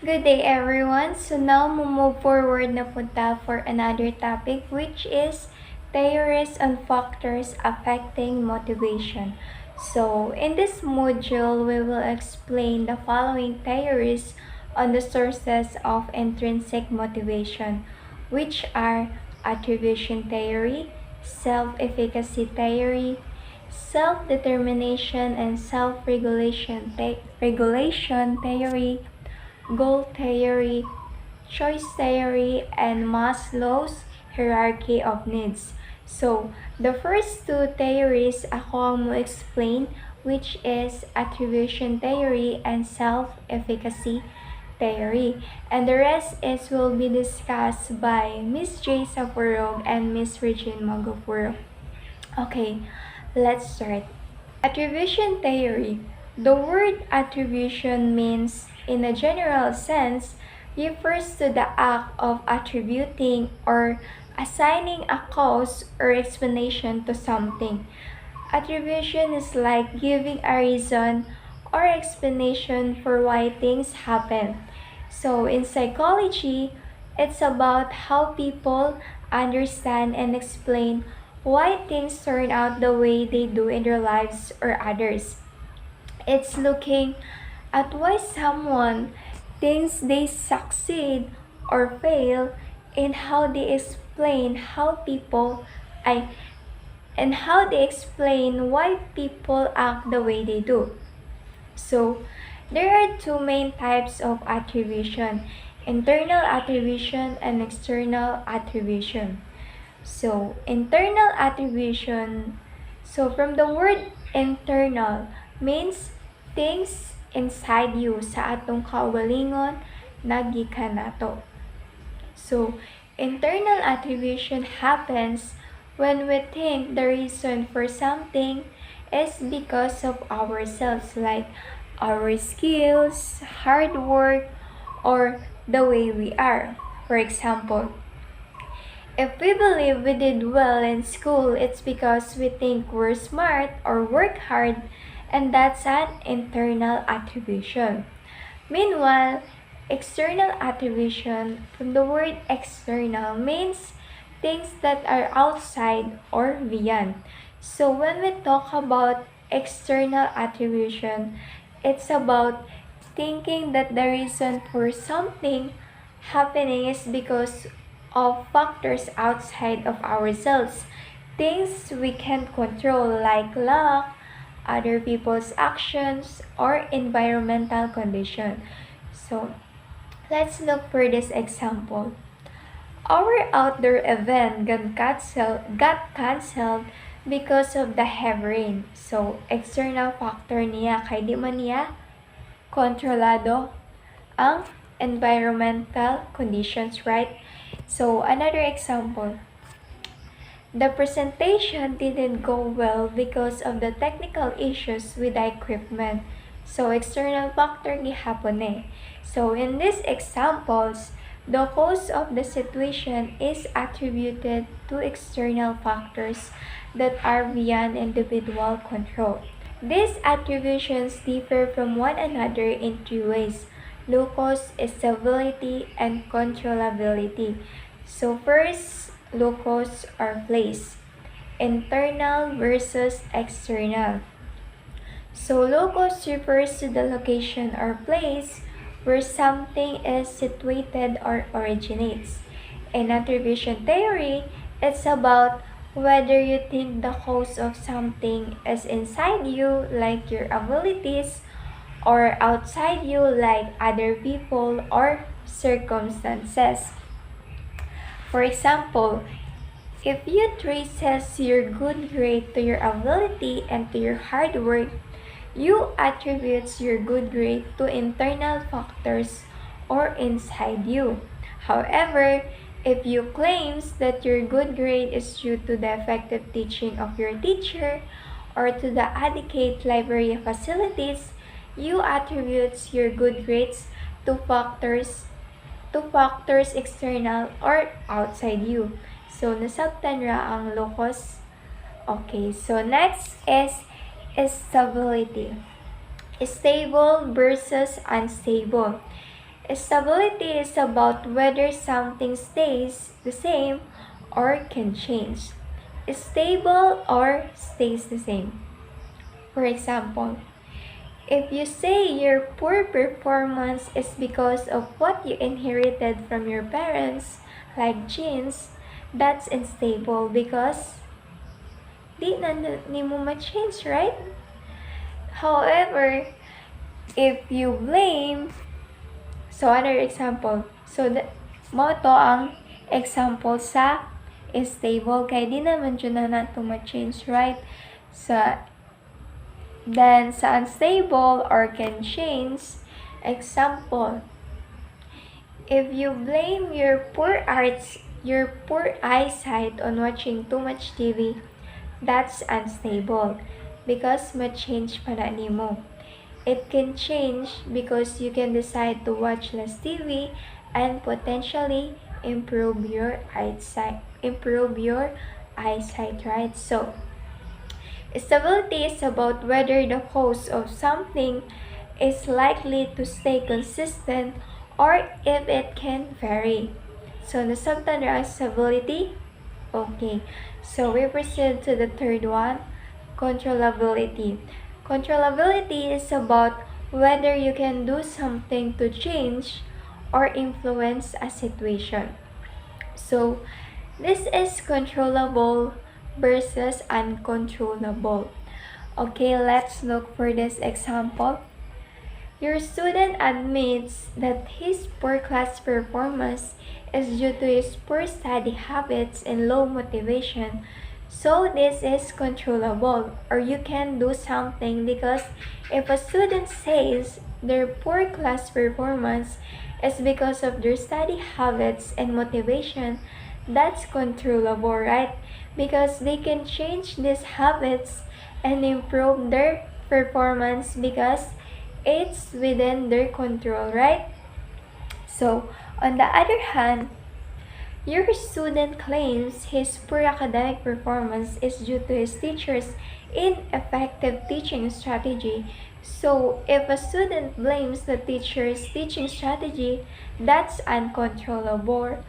Good day everyone. So now move forward na punta for another topic which is theories on factors affecting motivation. So in this module, we will explain the following theories on the sources of intrinsic motivation, which are attribution theory, self-efficacy theory, self-determination and self-regulation regulation theory, goal theory, choice theory, and Maslow's hierarchy of needs. So, the first two theories ako ang mo explain, which is attribution theory and self-efficacy theory. And the rest will be discussed by Miss J. Sapurog and Miss Regine Magofuro. Okay, let's start. Attribution theory. The word attribution means, in a general sense, refers to the act of attributing or assigning a cause or explanation to something. Attribution is like giving a reason or explanation for why things happen. So, in psychology, it's about how people understand and explain why things turn out the way they do in their lives or others. It's looking at why someone thinks they succeed or fail and how they explain why people act the way they do. So, there are two main types of attribution: internal attribution and external attribution. So, internal attribution, so from the word internal, means things inside you sa atong kaugalingon nagikan nato. So, internal attribution happens when we think the reason for something is because of ourselves, like our skills, hard work, or the way we are. For example, if we believe we did well in school, it's because we think we're smart or work hard, and that's an internal attribution. Meanwhile, external attribution, from the word external, means things that are outside or beyond. So when we talk about external attribution, it's about thinking that the reason for something happening is because of factors outside of ourselves. Things we can't control, like luck, other people's actions, or environmental condition. So, let's look for this example. Our outdoor event got canceled because of the heavy rain. So, external factor niya, kay di man niya kontrolado ang environmental conditions, right? So, another example. The presentation didn't go well because of the technical issues with the equipment. So, external factor gihapon eh. So, in these examples, the cause of the situation is attributed to external factors that are beyond individual control. These attributions differ from one another in three ways: locus, stability, and controllability. So first, locus or place. Internal versus external. So locus refers to the location or place where something is situated or originates. In attribution theory, it's about whether you think the cause of something is inside you, like your abilities, or outside you, like other people or circumstances. For example, if you traces your good grade to your ability and to your hard work, you attribute your good grade to internal factors or inside you. However, if you claims that your good grade is due to the effective teaching of your teacher or to the adequate library facilities, you attribute your good grades to factors external or outside you. So, nasabtan ra ang locus. Okay, so next is stability. Stable versus unstable. Stability is about whether something stays the same or can change. Stable or stays the same. For example, if you say your poor performance is because of what you inherited from your parents, like genes, that's unstable because di na ni mo ma-change, right? However, if you blame, so another example, so mo to ang example sa stable kay di naman dyan na nato ma-change, right? Then sa unstable or can change, example, if you blame your poor eyesight on watching too much TV, that's unstable because ma-change pa na nimo. It can change because you can decide to watch less TV and potentially improve your eyesight, right? So, stability is about whether the cause of something is likely to stay consistent or if it can vary. So, nasabtan ra ang stability? Okay. So, we proceed to the third one, controllability. Controllability is about whether you can do something to change or influence a situation. So, this is controllable versus uncontrollable. Okay, let's look for this example. Your student admits that his poor class performance is due to his poor study habits and low motivation. So this is controllable, or you can do something, because if a student says their poor class performance is because of their study habits and motivation, that's controllable, right? Because they can change these habits and improve their performance because it's within their control, right? So, on the other hand, your student claims his poor academic performance is due to his teacher's ineffective teaching strategy. So, if a student blames the teacher's teaching strategy, that's uncontrollable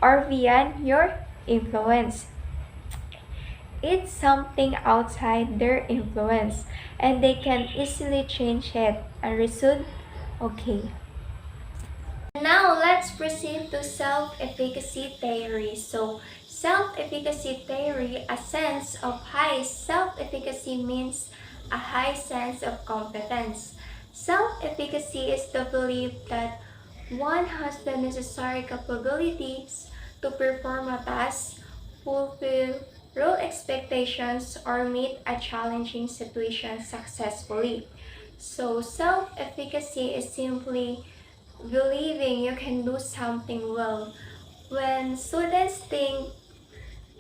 or beyond your influence. It's something outside their influence and they can easily change it. Understood? Okay. Now let's proceed to self-efficacy theory. So, self-efficacy theory, a sense of high self-efficacy means a high sense of competence. Self-efficacy is the belief that one has the necessary capabilities to perform a task, fulfill role expectations, or meet a challenging situation successfully. So, self-efficacy is simply believing you can do something well. When students think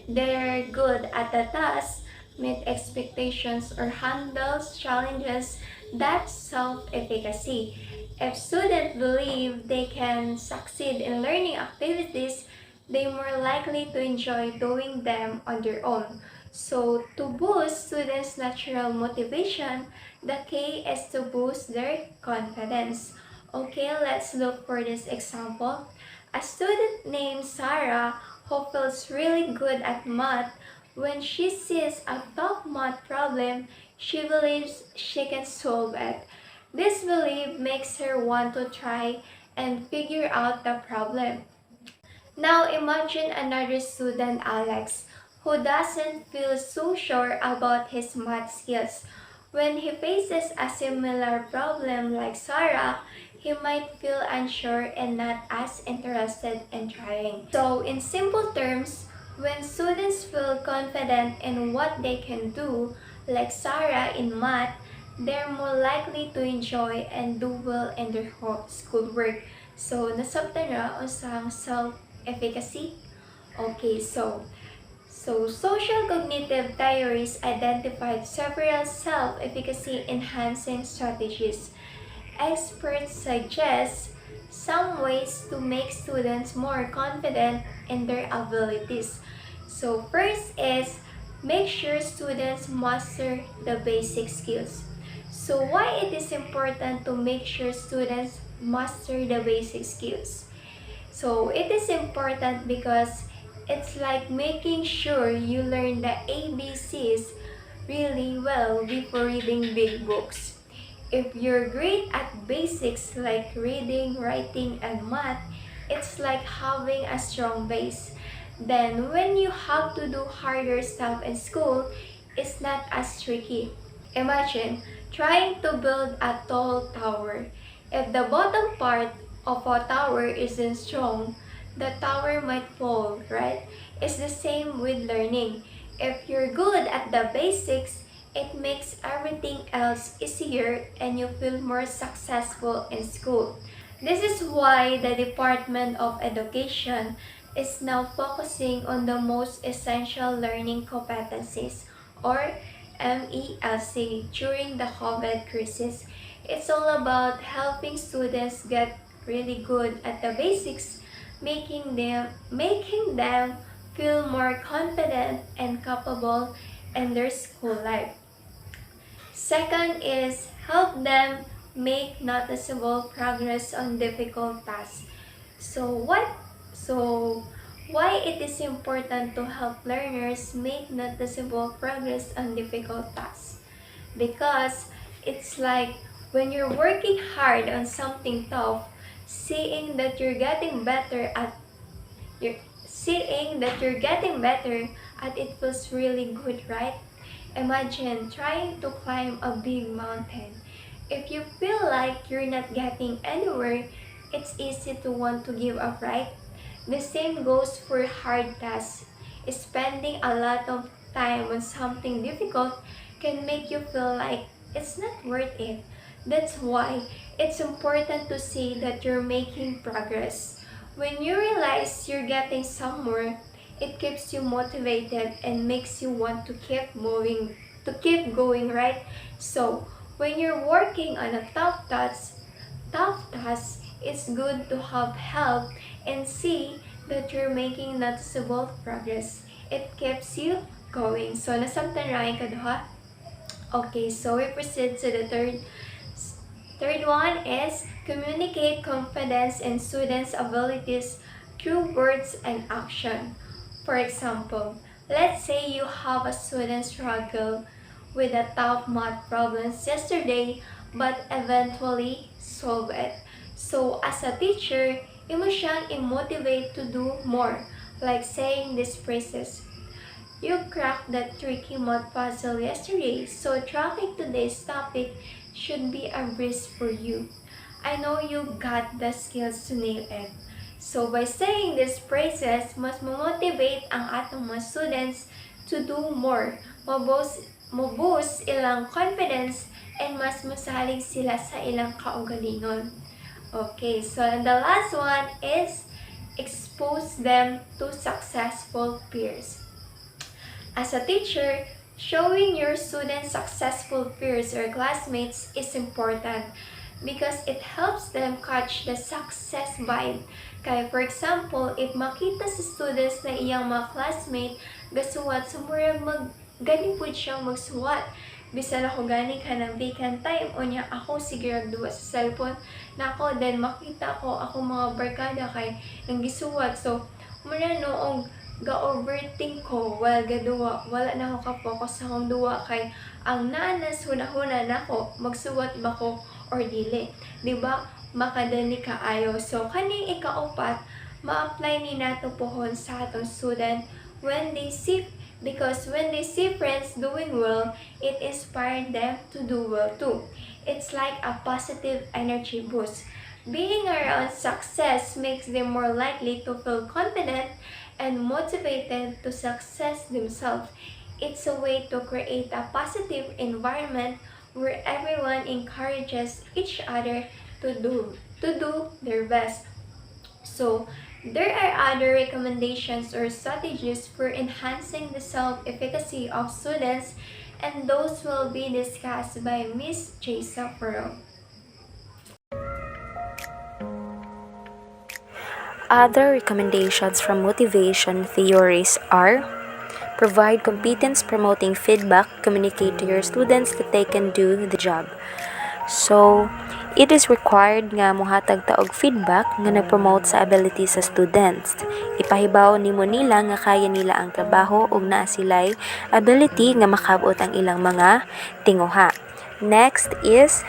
they're good at a task, meet expectations, or handles challenges, that's self-efficacy. If students believe they can succeed in learning activities, they're more likely to enjoy doing them on their own. So, to boost students' natural motivation, the key is to boost their confidence. Okay, let's look for this example. A student named Sarah who feels really good at math, when she sees a tough math problem, she believes she can solve it. This belief makes her want to try and figure out the problem. Now imagine another student, Alex, who doesn't feel so sure about his math skills. When he faces a similar problem like Sarah, he might feel unsure and not as interested in trying. So, in simple terms, when students feel confident in what they can do, like Sarah in math, they're more likely to enjoy and do well in their schoolwork. So, nasabtan ra usang self-efficacy. Okay, so social cognitive theories identified several self-efficacy enhancing strategies. Experts suggest some ways to make students more confident in their abilities. So first is make sure students master the basic skills. So why it is important to make sure students master the basic skills? So it is important because it's like making sure you learn the ABCs really well before reading big books. If you're great at basics like reading, writing, and math, it's like having a strong base. Then when you have to do harder stuff in school, it's not as tricky. Imagine trying to build a tall tower. If the bottom part of a tower isn't strong, the tower might fall, right? It's the same with learning. If you're good at the basics, it makes everything else easier and you feel more successful in school. This is why the Department of Education is now focusing on the most essential learning competencies, or MELC, during the COVID crisis. It's all about helping students get really good at the basics, making them feel more confident and capable in their school life. Second is help them make noticeable progress on difficult tasks. So what so why it is important to help learners make noticeable progress on difficult tasks? Because it's like when you're working hard on something tough, seeing that you're getting better at you're seeing that you're getting better at it feels really good, right? Imagine trying to climb a big mountain. If you feel like you're not getting anywhere, it's easy to want to give up, right? The same goes for hard tasks. Spending a lot of time on something difficult can make you feel like it's not worth it. That's why it's important to see that you're making progress. When you realize you're getting somewhere, it keeps you motivated and makes you want to keep going, right? So, when you're working on a tough task, it's good to have help and see that you're making noticeable progress. It keeps you going. So, nasabtan rin ka duha? Okay, so we proceed to the third one is communicate confidence in students' abilities through words and action. For example, let's say you have a student struggle with a tough math problems yesterday but eventually solve it. So as a teacher, you must siyang i-motivate to do more, like saying these phrases. You cracked that tricky math puzzle yesterday, so tracking today's topic should be a breeze for you. I know you got the skills to nail it. So by saying these phrases, mas motivate ang atong mga students to do more, maboost ilang confidence, and mas masalig sila sa ilang kaugalingon. Okay, so the last one is expose them to successful peers. As a teacher, showing your students successful peers or classmates is important because it helps them catch the success vibe. Kaya for example, if makita sa students na iyang mga classmate gasuwat, sumurag gani po siyang magsuwat. Bisan ako gani ka ng vacant time o niya ako sige duwa sa cellphone na ako, then makita ko ako mga barkada kay nang gisuwat. So, muna noong ga-overthink ko while gaduwa, wala na ako ka-focus sa akong duwa kay ang nanas hunahuna nako magsuwat ba ko or dili, di ba? Makadali kaayo. So kaning ikaupat, ma-apply ni nato pohon sa atong student when they see because when they see friends doing well, it inspires them to do well too. It's like a positive energy boost. Being around success makes them more likely to feel confident and motivated to success themselves. It's a way to create a positive environment where everyone encourages each other to do their best. So, there are other recommendations or strategies for enhancing the self-efficacy of students, and those will be discussed by Ms. Jaysa Furrow. Other recommendations from motivation theories are Provide competence-promoting feedback. Communicate to your students that they can do the job. So, it is required nga mohatag ta og feedback nga nag-promote sa ability sa students. Ipahibaw nimo nila nga kaya nila ang trabaho ug naa sila'y ability nga makabot ang ilang mga tinguha. Next is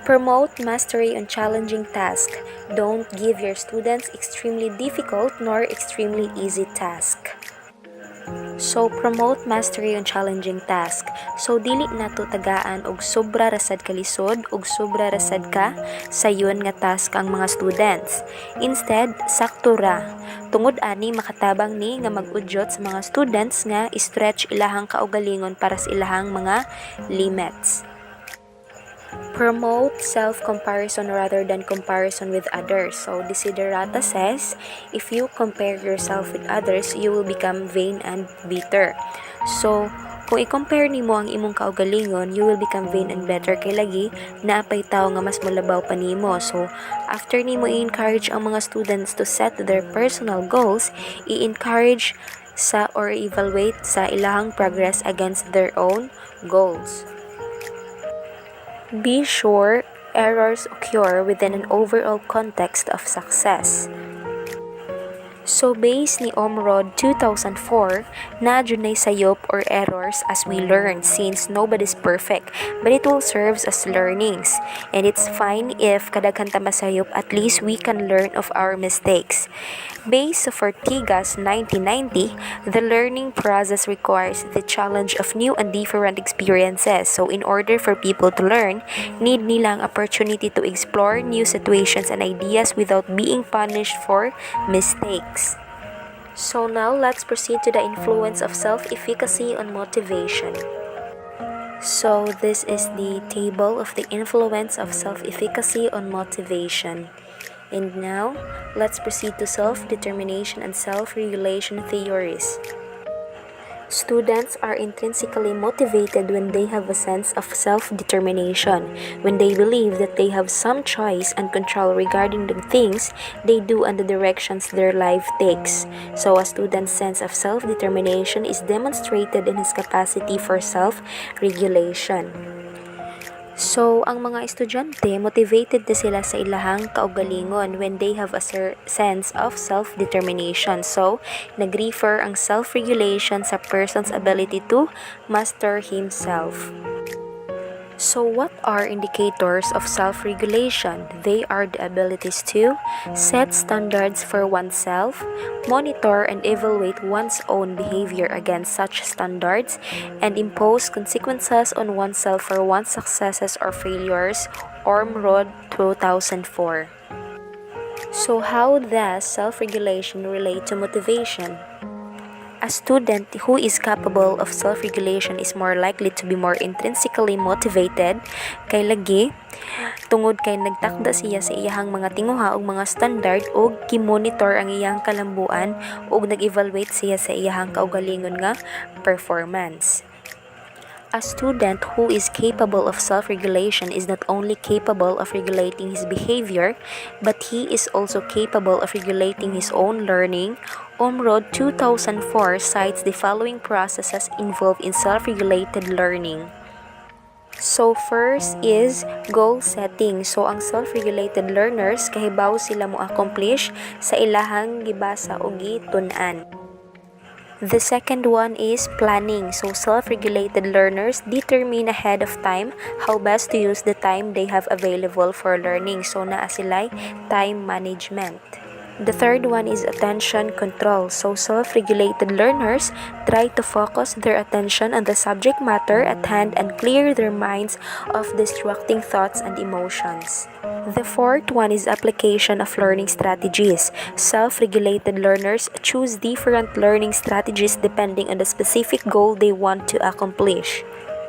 promote mastery on challenging tasks. Don't give your students extremely difficult nor extremely easy tasks. So, promote mastery on challenging task. So, dili nato tagaan og sobra rasad ka lisod og sobra rasad ka sayon nga task ang mga students. Instead, sakto ra. Tungod ani makatabang ni nga mag-udyot sa mga students nga stretch ilahang kaugalingon para sa ilahang mga limits. Promote self-comparison rather than comparison with others. So, Desiderata says, if you compare yourself with others, you will become vain and bitter. So, kung i-compare nimo ang imong kaugalingon, you will become vain and better kay lagi naapay tao nga mas molabaw pa nimo. So, after nimo i-encourage ang mga students to set their personal goals, i-encourage sa or evaluate sa ilahang progress against their own goals. Be sure errors occur within an overall context of success. So, based ni Omrod 2004, na dunay sayop or errors as we learn since nobody's perfect, but it will serves as learnings. And it's fine if kadaghan ta masayop, at least we can learn of our mistakes. Based sa Ortigas 1990, the learning process requires the challenge of new and different experiences. So, in order for people to learn, need nilang opportunity to explore new situations and ideas without being punished for mistakes. So now, let's proceed to the influence of self-efficacy on motivation. So this is the table of the influence of self-efficacy on motivation. And now, let's proceed to self-determination and self-regulation theories. Students are intrinsically motivated when they have a sense of self-determination, when they believe that they have some choice and control regarding the things they do and the directions their life takes. So a student's sense of self-determination is demonstrated in his capacity for self-regulation. So, ang mga estudyante, motivated na sila sa ilahang kaugalingon when they have a sense of self-determination. So, nag-refer ang self-regulation sa person's ability to master himself. So, what are indicators of self-regulation? They are the abilities to set standards for oneself, monitor and evaluate one's own behavior against such standards, and impose consequences on oneself for one's successes or failures. Ormrod 2004. So, how does self-regulation relate to motivation? A student who is capable of self-regulation is more likely to be more intrinsically motivated kay lagi tungod kay nagtakda siya sa iyahang mga tinguha ug mga standard ug gi-monitor ang iyang kalambuan ug nag-evaluate siya sa iyahang kaugalingon nga performance. A student who is capable of self-regulation is not only capable of regulating his behavior, but he is also capable of regulating his own learning. Omrod 2004 cites the following processes involved in self-regulated learning. So first is goal setting. So ang self-regulated learners kahibaw sila mo accomplish sa ilahang gibasa o gitun-an. The second one is planning. So self-regulated learners determine ahead of time how best to use the time they have available for learning. So naa sila'y time management. The third one is attention control. So self-regulated learners try to focus their attention on the subject matter at hand and clear their minds of distracting thoughts and emotions. The fourth one is application of learning strategies. Self-regulated learners choose different learning strategies depending on the specific goal they want to accomplish.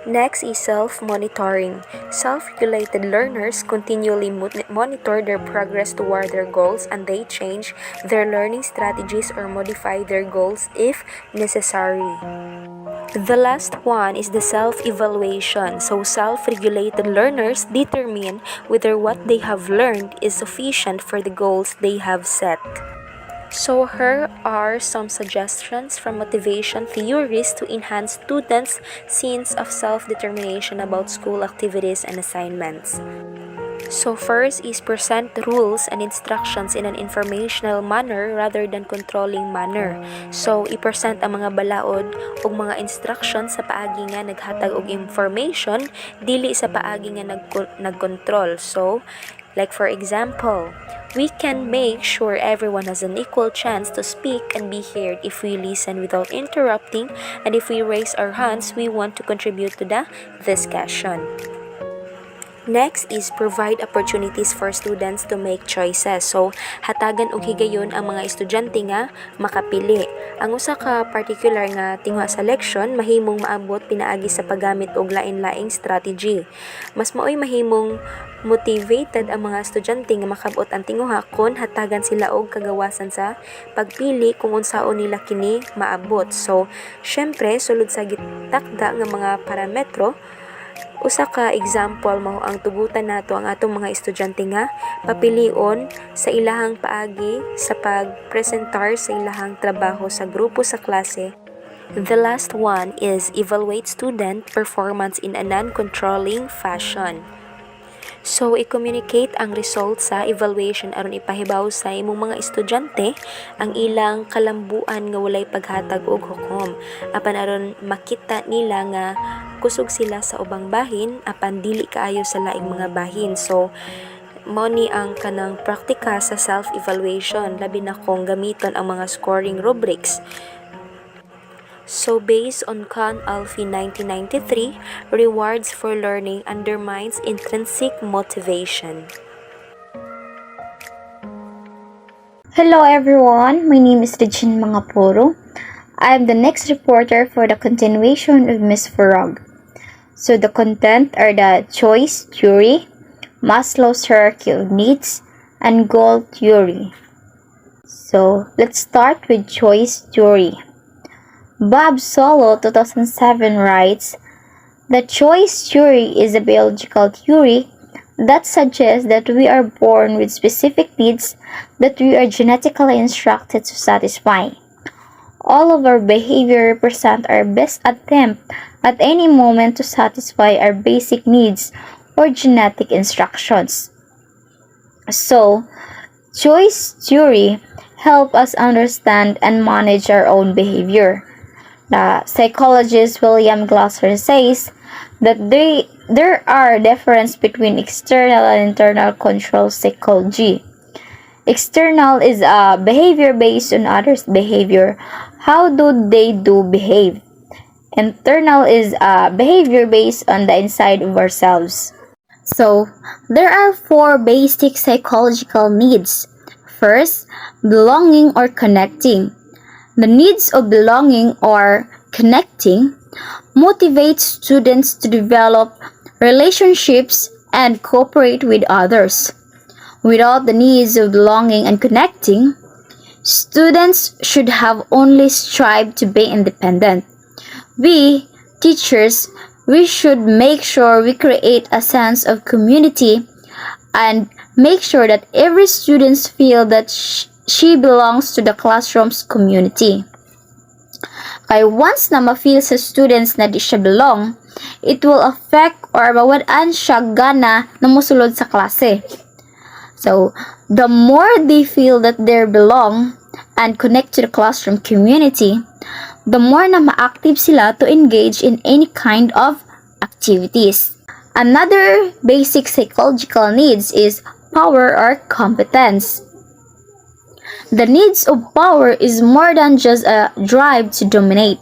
Next is self-monitoring. Self-regulated learners continually monitor their progress toward their goals, and they change their learning strategies or modify their goals if necessary. The last one is the self-evaluation. So self-regulated learners determine whether what they have learned is sufficient for the goals they have set. So here are some suggestions from motivation theories to enhance students' sense of self-determination about school activities and assignments. So first is present rules and instructions in an informational manner rather than controlling manner. So i-present ang mga balaod ug mga instructions sa paagi nga naghatag og information dili sa paagi nga nagkontrol. So like for example, we can make sure everyone has an equal chance to speak and be heard if we listen without interrupting, and if we raise our hands, we want to contribute to the discussion. Next is provide opportunities for students to make choices. So, hatagan og higayon ang mga estudyante nga makapili. Ang usa ka particular nga tinguha sa leksyon mahimong maabot pinaagi sa paggamit og lain-laing strategy. Mas maoy mahimong motivated ang mga estudyante nga makabot ang tinguha kon hatagan sila og kagawasan sa pagpili kung unsaon nila kini maabot. So, syempre sulod sa gitakda nga mga parametro, usa ka example mao ang tugutan nato ang atong mga estudyante nga papilion sa ilahang paagi sa pagpresentar sa ilahang trabaho sa grupo sa klase. The last one is evaluate student performance in a non-controlling fashion. So, i-communicate ang results sa evaluation aron ipahibaw sa imong mga estudyante ang ilang kalambuan nga walay paghatag og hukom. Apan aron makita nila nga kusog sila sa ubang bahin apan dili kaayo sa laing mga bahin. So, mao ni ang kanang praktika sa self-evaluation labi na kung gamiton ang mga scoring rubrics. So based on Kahn Alfie 1993, rewards for learning undermines intrinsic motivation. Hello everyone, my name is Regine Mangapuro. I am the next reporter for the continuation of Miss Farag. So the content are the choice theory, Maslow's hierarchy of needs, and goal theory. So let's start with choice theory. Bob Solow 2007 writes, "The choice theory is a biological theory that suggests that we are born with specific needs that we are genetically instructed to satisfy. All of our behavior represent our best attempt at any moment to satisfy our basic needs or genetic instructions." So, choice theory helps us understand and manage our own behavior. The psychologist William Glasser says that there are differences between external and internal control psychology. External is a behavior based on others' behavior. How do they behave? Internal is a behavior based on the inside of ourselves. So, there are 4 basic psychological needs. First, belonging or connecting. The needs of belonging or connecting motivate students to develop relationships and cooperate with others. Without the needs of belonging and connecting, students should have only strive to be independent. We, teachers, we should make sure we create a sense of community and make sure that every student feels that she belongs to the classroom's community. Kaya once na ma-feel sa students na di siya belong, it will affect or mawala siya gana na musulod sa klase. So, the more they feel that they belong and connect to the classroom community, the more na ma-active sila to engage in any kind of activities. Another basic psychological needs is power or competence. The needs of power is more than just a drive to dominate.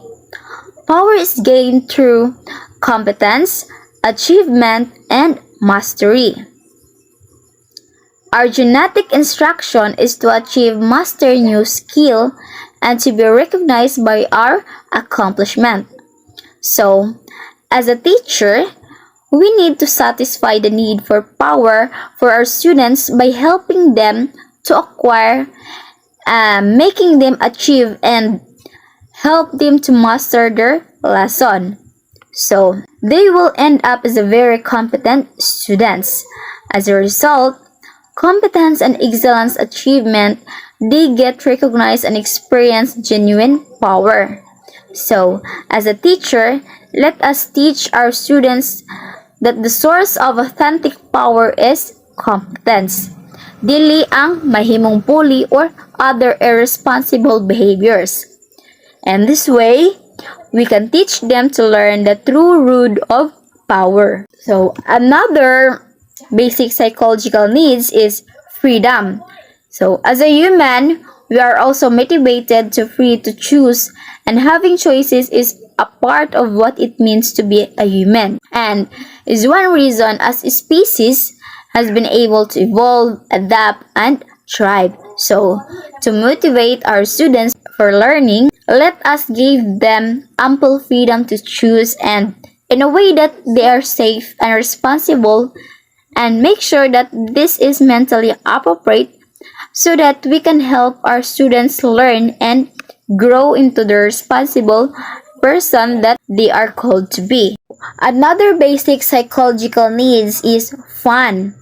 Power is gained through competence, achievement, and mastery. Our genetic instruction is to achieve master new skill and to be recognized by our accomplishment. So, as a teacher, we need to satisfy the need for power for our students by helping them to acquire, making them achieve, and help them to master their lesson. So, they will end up as a very competent students. As a result, competence and excellence achievement, they get recognized and experience genuine power. So, as a teacher, let us teach our students that the source of authentic power is competence. Dili ang mahimong bully or other irresponsible behaviors. And this way, we can teach them to learn the true root of power. So, another basic psychological needs is freedom. So, as a human, we are also motivated to free to choose, and having choices is a part of what it means to be a human, and is one reason as a species has been able to evolve, adapt, and thrive. So, to motivate our students for learning, let us give them ample freedom to choose and in a way that they are safe and responsible, and make sure that this is mentally appropriate so that we can help our students learn and grow into the responsible person that they are called to be. Another basic psychological needs is fun.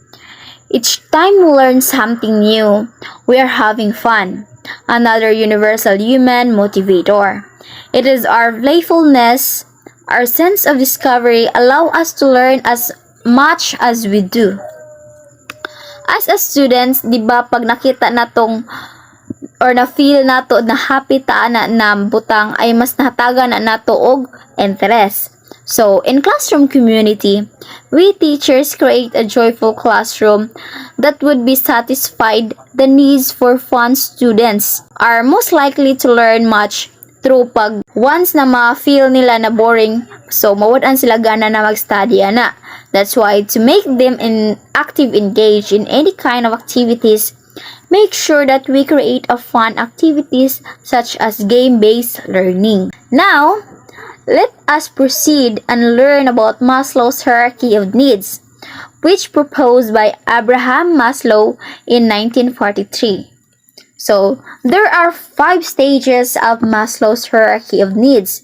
Each time we learn something new, we are having fun. Another universal human motivator. It is our playfulness, our sense of discovery allow us to learn as much as we do. As a students, di ba pag nakita natong or na-feel nato na happy ta na butang ay mas nahatagan na nato og interest. So, in classroom community, we teachers create a joyful classroom that would be satisfied the needs for fun students are most likely to learn much through pag once na ma-feel nila na boring, so mawad-an sila gana na mag-study ana. That's why to make them active engaged in any kind of activities, make sure that we create a fun activities such as game-based learning. Now, let us proceed and learn about Maslow's hierarchy of needs, which proposed by Abraham Maslow in 1943. So, there are 5 stages of Maslow's hierarchy of needs.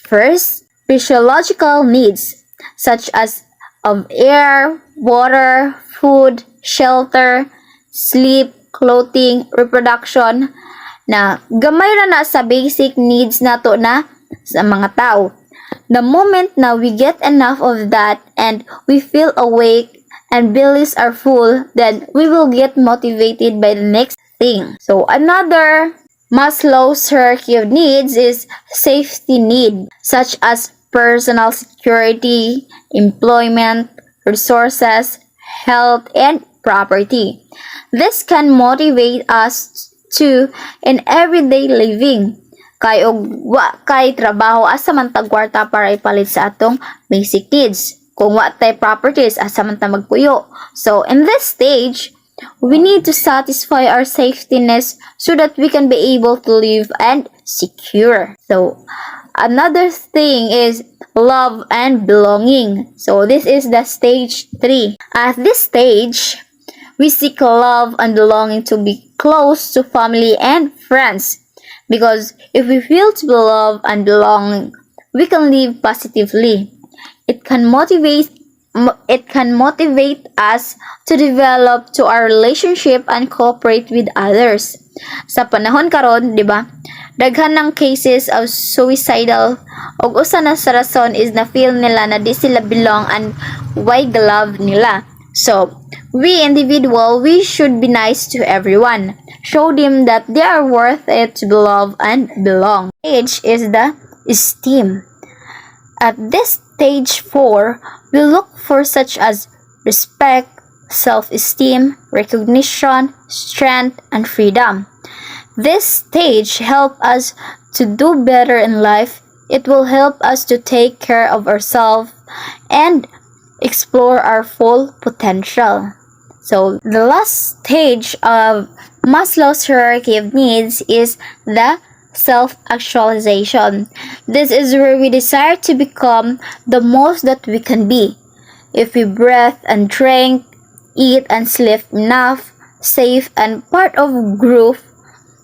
First, physiological needs, such as of air, water, food, shelter, sleep, clothing, reproduction, na gamay na sa basic needs nato na sa mga tao. The moment na we get enough of that and we feel awake and bellies are full, then we will get motivated by the next thing. So another Maslow's hierarchy of needs is safety need, such as personal security, employment, resources, health, and property. This can motivate us to in everyday living. Kay og wa kay trabaho asa man tag kwarta para ipalit sa atong basic needs. Kung wa tay properties asa man ta magpuyo. So in this stage, we need to satisfy our safety needs so that we can be able to live and secure. So another thing is love and belonging. So this is the stage 3. At this stage, we seek love and belonging to be close to family and friends. Because if we feel to be loved and belong, we can live positively. It can motivate us to develop to our relationship and cooperate with others. Sa panahon karon, di ba? Daghan ng cases of suicidal ug usa na sa rason is na feel nila na di sila belong and why love nila. So, we individual, we should be nice to everyone. Show them that they are worth it to be loved and belong. Stage is the esteem. At this stage 4, we look for such as respect, self-esteem, recognition, strength, and freedom. This stage helps us to do better in life. It will help us to take care of ourselves and explore our full potential. So, the last stage of Maslow's hierarchy of needs is the self-actualization. This is where we desire to become the most that we can be. If we breathe and drink, eat and sleep enough, safe and part of group,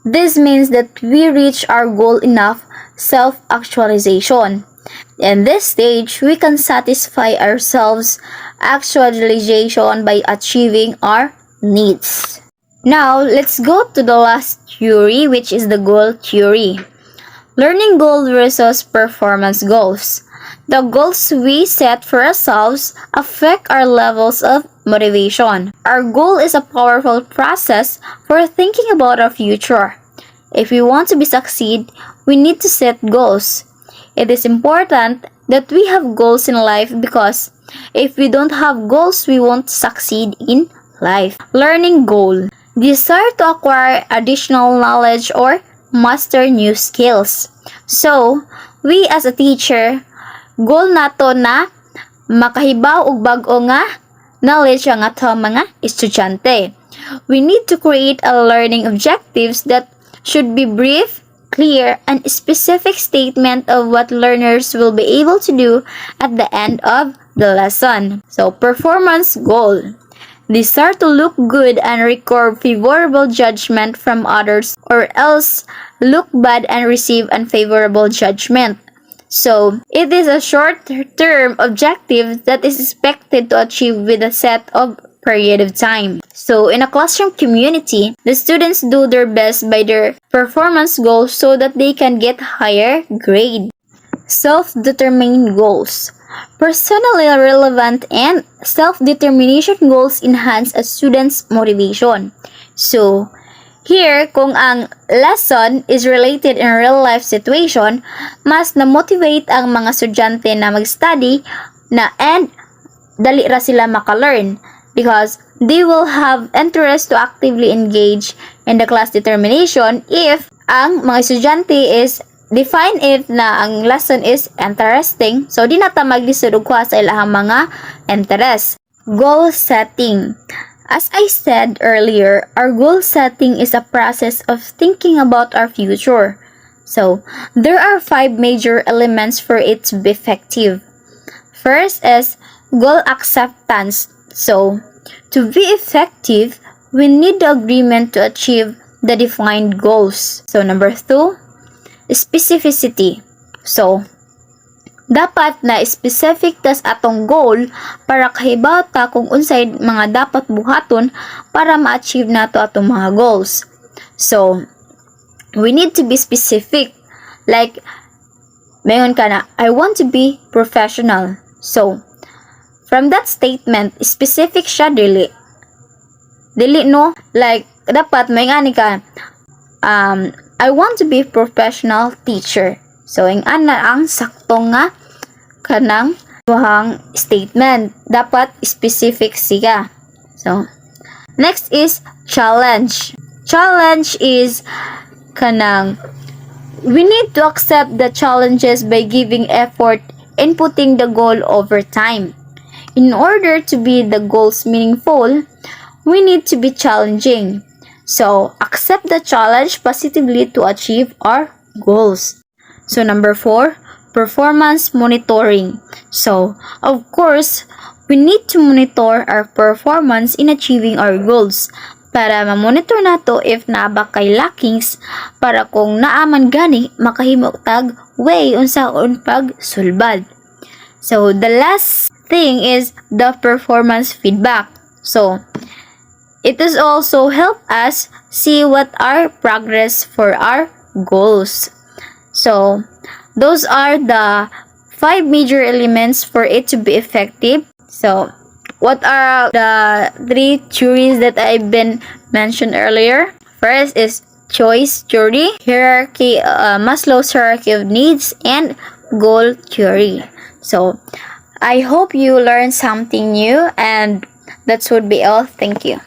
this means that we reach our goal enough self-actualization. In this stage, we can satisfy ourselves actualization by achieving our needs. Now, let's go to the last theory, which is the goal theory. Learning goal versus performance goals. The goals we set for ourselves affect our levels of motivation. Our goal is a powerful process for thinking about our future. If we want to be succeed, we need to set goals. It is important that we have goals in life because if we don't have goals, we won't succeed in life. Learning goal. Desire to acquire additional knowledge or master new skills. So, we as a teacher, goal nato na makahibaw og bag-o nga knowledge ang ato mga estudyante. We need to create a learning objectives that should be brief, clear, and specific statement of what learners will be able to do at the end of the lesson. So, performance goal. Desire to look good and record favorable judgment from others or else look bad and receive unfavorable judgment. So, it is a short-term objective that is expected to achieve with a set of period of time. So, in a classroom community, the students do their best by their performance goals so that they can get higher grade. Self-determined goals. Personally relevant and self-determination goals enhance a student's motivation. So, here, kung ang lesson is related in real-life situation, mas na-motivate ang mga estudyante na mag-study na and dali ra sila maka-learn because they will have interest to actively engage in the class determination if ang mga estudyante is define it na ang lesson is interesting, so di nata maglisod og kuha sa ilahang mga interest. Goal setting. As I said earlier, our goal setting is a process of thinking about our future. So, there are 5 major elements for it to be effective. First is goal acceptance. So, to be effective, we need the agreement to achieve the defined goals. So, number 2, specificity. So, dapat na specific tas atong goal para kahibaw ta kung unsay mga dapat buhaton para ma-achieve nato atong mga goals. So, we need to be specific. Like, mayon ka na, I want to be professional. So, from that statement, specific siya dili. Dili no? Like, dapat may ngani ka, I want to be professional teacher. So, ang sakto nga kanang buhang statement. Dapat specific siya. So, next is challenge. Challenge is kanang we need to accept the challenges by giving effort and putting the goal over time. In order to be the goals meaningful, we need to be challenging. So, accept the challenge positively to achieve our goals. So, number 4, performance monitoring. So, of course, we need to monitor our performance in achieving our goals para ma-monitor nato if naaba kay lackings para kung naaman gani makahimo tag way unsaon pagsulbad. So, the last thing is the performance feedback. So, it is also help us see what our progress for our goals. So, those are the 5 major elements for it to be effective. So, what are the 3 theories that I've been mentioned earlier? First is choice theory, hierarchy, Maslow's hierarchy of needs, and goal theory. So, I hope you learned something new, and that would be all. Thank you.